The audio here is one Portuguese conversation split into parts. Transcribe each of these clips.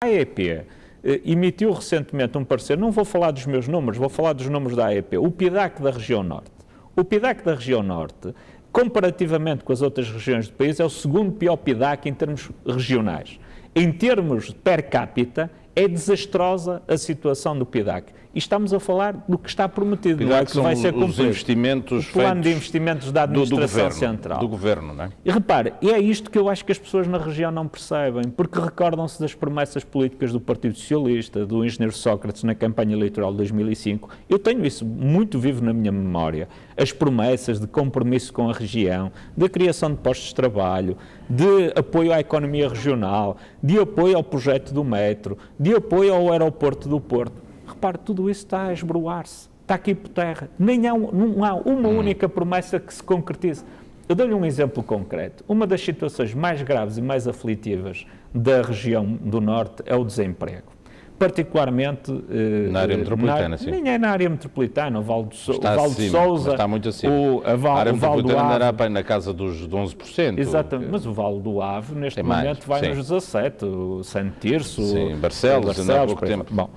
A AEP emitiu recentemente um parecer, não vou falar dos meus números, vou falar dos números da AEP, o PIDAC da região norte. O PIDAC da região norte, comparativamente com as outras regiões do país, é o segundo pior PIDAC em termos regionais. Em termos per capita, é desastrosa a situação do PIDAC. E estamos a falar do que está prometido, não é que vai ser cumprido. Os investimentos o plano de investimentos da administração central. Do governo, não é? E repare, é isto que eu acho que as pessoas na região não percebem, porque recordam-se das promessas políticas do Partido Socialista, do engenheiro Sócrates na campanha eleitoral de 2005. Eu tenho isso muito vivo na minha memória. As promessas de compromisso com a região, de criação de postos de trabalho, de apoio à economia regional, de apoio ao projeto do metro, de apoio ao aeroporto do Porto. Repare, tudo isso está a esbroar-se, está aqui por terra. Não há uma única promessa que se concretize. Eu dou-lhe um exemplo concreto. Uma das situações mais graves e mais aflitivas da região do Norte é o desemprego. Particularmente na área metropolitana, sim. Nem é na área metropolitana, o Vale de acima, Sousa, está muito acima. a área metropolitana andará na casa dos 11%. Exatamente, mas o Vale do Ave, neste momento, vai nos 17%, o Santo Tirso, Barcelos, ainda há pouco tempo. Bom,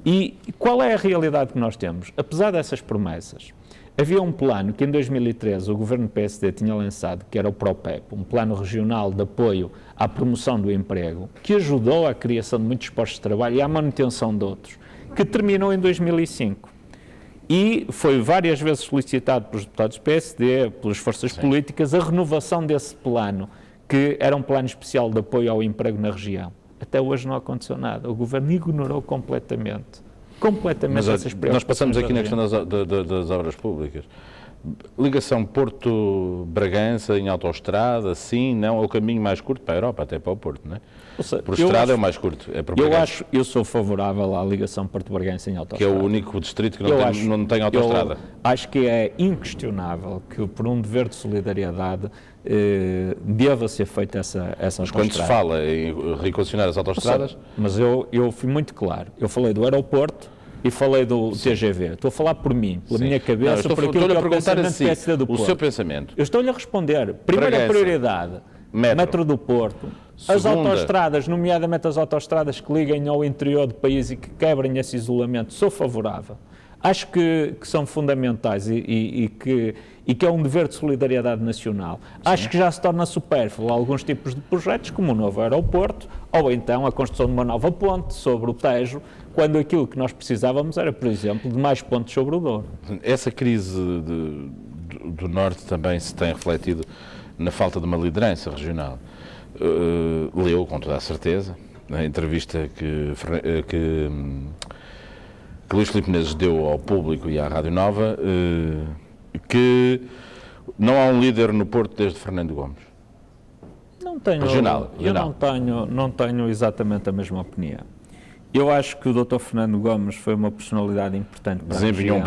e qual é a realidade que nós temos? Apesar dessas promessas, havia um plano que em 2013 o governo PSD tinha lançado, que era o PROPEP, um plano regional de apoio à promoção do emprego, que ajudou à criação de muitos postos de trabalho e à manutenção de outros, que terminou em 2005. E foi várias vezes solicitado pelos deputados do PSD, pelas forças políticas, a renovação desse plano, que era um plano especial de apoio ao emprego na região. Até hoje não aconteceu nada. O governo ignorou completamente essas preocupações. Nós passamos aqui na questão das obras públicas. Ligação Porto-Bragança em autoestrada, sim, não, é o caminho mais curto para a Europa, até para o Porto, não é? Por estrada é o mais curto. É eu sou favorável à ligação Porto-Bragança em autoestrada. Que é o único distrito que não tem autoestrada. Eu acho que é inquestionável que, por um dever de solidariedade, deva ser feita essa autoestrada. Mas quando se fala em recondicionar as autoestradas... Mas eu fui muito claro. Eu falei do aeroporto e falei do TGV. Estou a falar por mim, pela minha cabeça, por aquilo que é o pensamento do PSD do Porto. O seu pensamento. Eu estou-lhe a responder. Primeira prioridade, metro do Porto. As autoestradas, nomeadamente as autoestradas que liguem ao interior do país e que quebrem esse isolamento, sou favorável. Acho que são fundamentais e que é um dever de solidariedade nacional. Sim. Acho que já se torna supérfluo alguns tipos de projetos, como o novo aeroporto, ou então a construção de uma nova ponte sobre o Tejo, quando aquilo que nós precisávamos era, por exemplo, de mais pontes sobre o Douro. Essa crise do Norte também se tem refletido na falta de uma liderança regional. Leu, com toda a certeza, na entrevista que Luís Filipe Menezes deu ao Público e à Rádio Nova, que não há um líder no Porto desde Fernando Gomes. Regional. Eu não tenho exatamente a mesma opinião. Eu acho que o Dr. Fernando Gomes foi uma personalidade importante para a região.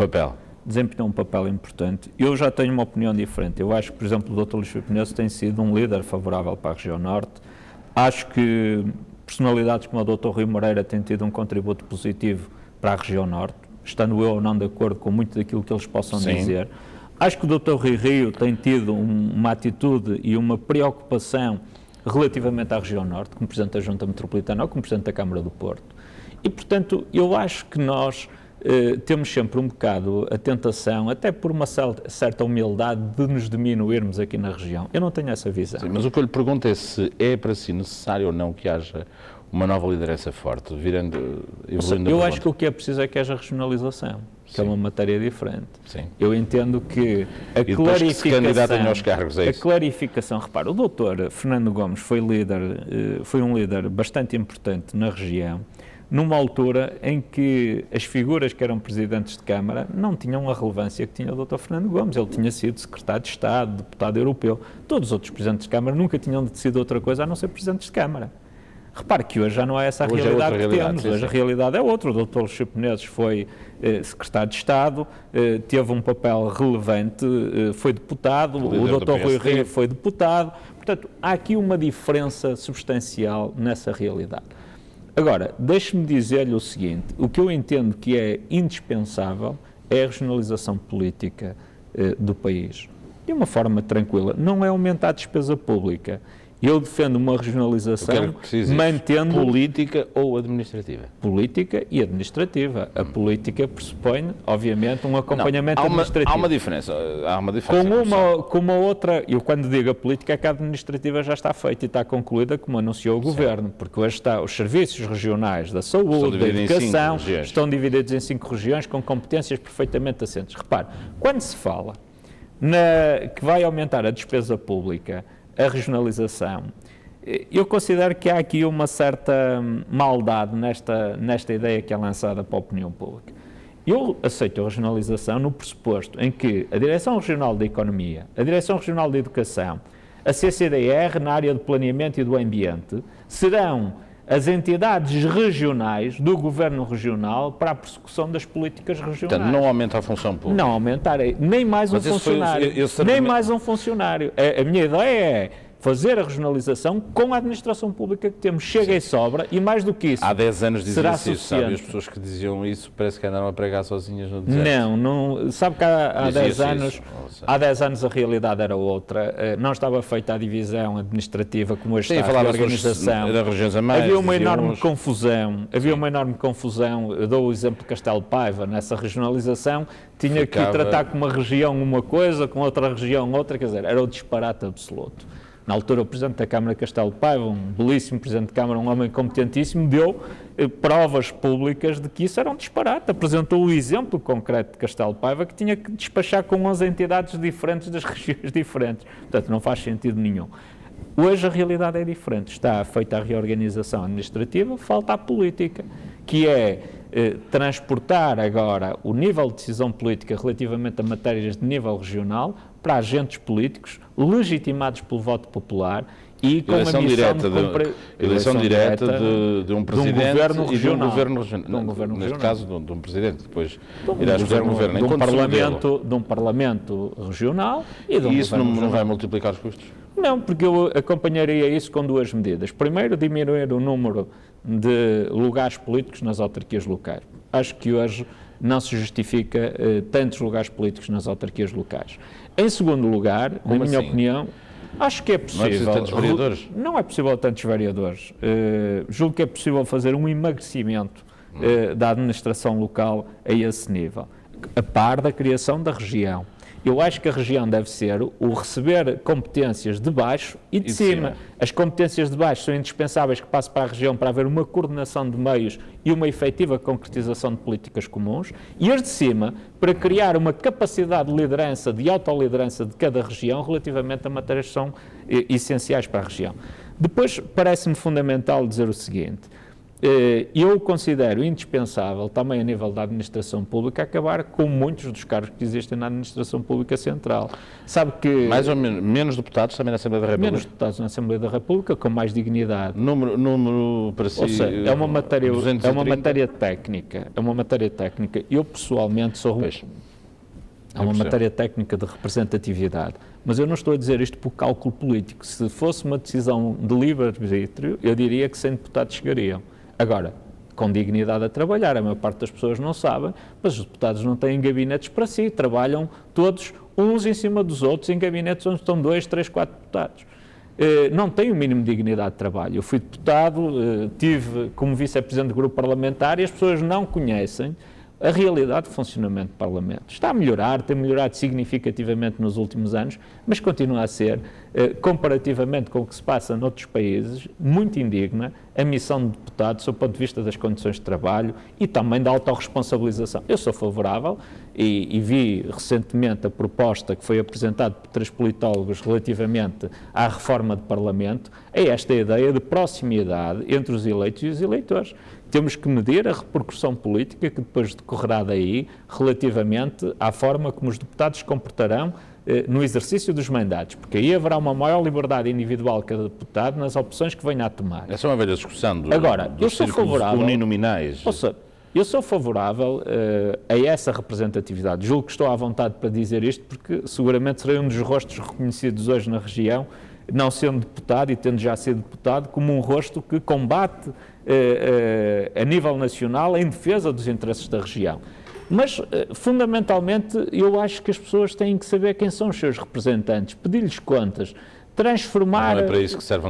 Desempenhou um papel importante. Eu já tenho uma opinião diferente. Eu acho que, por exemplo, o Dr. Luís Filipe Menezes tem sido um líder favorável para a região Norte. Acho que personalidades como o Dr. Rui Moreira têm tido um contributo positivo para a região Norte, estando eu ou não de acordo com muito daquilo que eles possam dizer. Acho que o Dr. Rui Rio tem tido uma atitude e uma preocupação relativamente à região Norte, como Presidente da Junta Metropolitana ou como Presidente da Câmara do Porto. E, portanto, eu acho que nós temos sempre um bocado a tentação, até por uma certa humildade, de nos diminuirmos aqui na região. Eu não tenho essa visão. Sim, mas o que eu lhe pergunto é se é para si necessário ou não que haja uma nova liderança forte, evoluindo. Eu acho que o que é preciso é que haja regionalização, que é uma matéria diferente. Sim. Eu entendo que a clarificação, repara, o doutor Fernando Gomes foi um líder bastante importante na região, numa altura em que as figuras que eram presidentes de Câmara não tinham a relevância que tinha o Dr. Fernando Gomes. Ele tinha sido secretário de Estado, deputado europeu. Todos os outros presidentes de Câmara nunca tinham decidido outra coisa a não ser presidentes de Câmara. Repare que hoje já não é essa a realidade que temos. Hoje a realidade é outra. O Dr. Luís Filipe Menezes foi secretário de Estado, teve um papel relevante, foi deputado, o Dr. Rui Rio foi deputado. Portanto, há aqui uma diferença substancial nessa realidade. Agora, deixe-me dizer-lhe o seguinte, o que eu entendo que é indispensável é a regionalização política do país. De uma forma tranquila, não é aumentar a despesa pública, Eu defendo uma regionalização mantendo... Política ou administrativa? Política e administrativa. A política pressupõe, obviamente, um acompanhamento administrativo. Há uma diferença. Com uma outra... Eu, quando digo a política, é que a administrativa já está feita e está concluída, como anunciou o Governo, porque hoje os serviços regionais da saúde, da educação, estão divididos em 5 regiões com competências perfeitamente assentes. Repare, quando se fala que vai aumentar a despesa pública, a regionalização, eu considero que há aqui uma certa maldade nesta ideia que é lançada para a opinião pública. Eu aceito a regionalização no pressuposto em que a Direção Regional da Economia, a Direção Regional da Educação, a CCDR na área do planeamento e do ambiente, serão as entidades regionais do Governo Regional para a persecução das políticas regionais. Portanto, não aumenta a função pública. Não aumentar, nem mais um funcionário. Nem mais um funcionário. A minha ideia é fazer a regionalização com a administração pública que temos. Chega e sobra, e mais do que isso. Há 10 anos dizia-se isso, sabe? As pessoas que diziam isso parece que andaram a pregar sozinhas no deserto. Não. Sabe que há 10 anos... Há 10 anos a realidade era outra, não estava feita a divisão administrativa como hoje está, a organização. Havia uma enorme confusão, eu dou o exemplo de Castelo Paiva, nessa regionalização, tinha que tratar com uma região uma coisa, com outra região outra, quer dizer, era o disparate absoluto. Na altura, o Presidente da Câmara de Castelo Paiva, um belíssimo Presidente de Câmara, um homem competentíssimo, deu provas públicas de que isso era um disparate. Apresentou o exemplo concreto de Castelo Paiva, que tinha que despachar com 11 entidades diferentes das regiões diferentes. Portanto, não faz sentido nenhum. Hoje a realidade é diferente. Está feita a reorganização administrativa, falta a política, que é transportar agora o nível de decisão política relativamente a matérias de nível regional para agentes políticos legitimados pelo voto popular e com eleição a missão eleição direta de um presidente e de um governo regional. Neste caso, de um presidente, que depois irá escolher um governo. De um parlamento regional e de um isso não vai multiplicar os custos? Não, porque eu acompanharia isso com 2 medidas. Primeiro, diminuir o número de lugares políticos nas autarquias locais. Acho que hoje não se justifica tantos lugares políticos nas autarquias locais. Em segundo lugar, na minha opinião, acho que é possível... Não é preciso tantos vereadores? Não é possível tantos vereadores. Julgo que é possível fazer um emagrecimento da administração local a esse nível, a par da criação da região. Eu acho que a região deve ser o receber competências de baixo e de cima. As competências de baixo são indispensáveis que passe para a região para haver uma coordenação de meios e uma efetiva concretização de políticas comuns, e as de cima para criar uma capacidade de liderança, de autoliderança de cada região relativamente a matérias que são essenciais para a região. Depois, parece-me fundamental dizer o seguinte: eu considero indispensável, também a nível da administração pública, acabar com muitos dos cargos que existem na administração pública central. Sabe que... Mais ou menos deputados também na Assembleia da República? Menos deputados na Assembleia da República, com mais dignidade. Número para si... Ou seja, é uma matéria técnica. É uma matéria técnica. Eu, pessoalmente, sou... É uma matéria técnica de representatividade. Mas eu não estou a dizer isto por cálculo político. Se fosse uma decisão de livre-arbítrio, eu diria que 100 deputados chegariam. Agora, com dignidade a trabalhar, a maior parte das pessoas não sabem, mas os deputados não têm gabinetes para si, trabalham todos uns em cima dos outros em gabinetes onde estão 2, 3, 4 deputados. Não têm o mínimo de dignidade de trabalho. Eu fui deputado, tive como vice-presidente do grupo parlamentar e as pessoas não conhecem a realidade de funcionamento do Parlamento. Está a melhorar, tem melhorado significativamente nos últimos anos, mas continua a ser, comparativamente com o que se passa noutros países, muito indigna a missão de deputado, sob o ponto de vista das condições de trabalho e também da autorresponsabilização. Eu sou favorável e vi recentemente a proposta que foi apresentada por 3 politólogos relativamente à reforma do Parlamento, a esta ideia de proximidade entre os eleitos e os eleitores. Temos que medir a repercussão política que depois decorrerá daí relativamente à forma como os deputados se comportarão no exercício dos mandatos, porque aí haverá uma maior liberdade individual de cada deputado nas opções que venha a tomar. Essa é uma velha discussão dos círculos uninominais. Eu sou favorável a essa representatividade. Julgo que estou à vontade para dizer isto, porque seguramente serei um dos rostos reconhecidos hoje na região, não sendo deputado e tendo já sido deputado, como um rosto que combate a nível nacional em defesa dos interesses da região. Mas, fundamentalmente, eu acho que as pessoas têm que saber quem são os seus representantes, pedir-lhes contas, transformar... Não é para isso que serve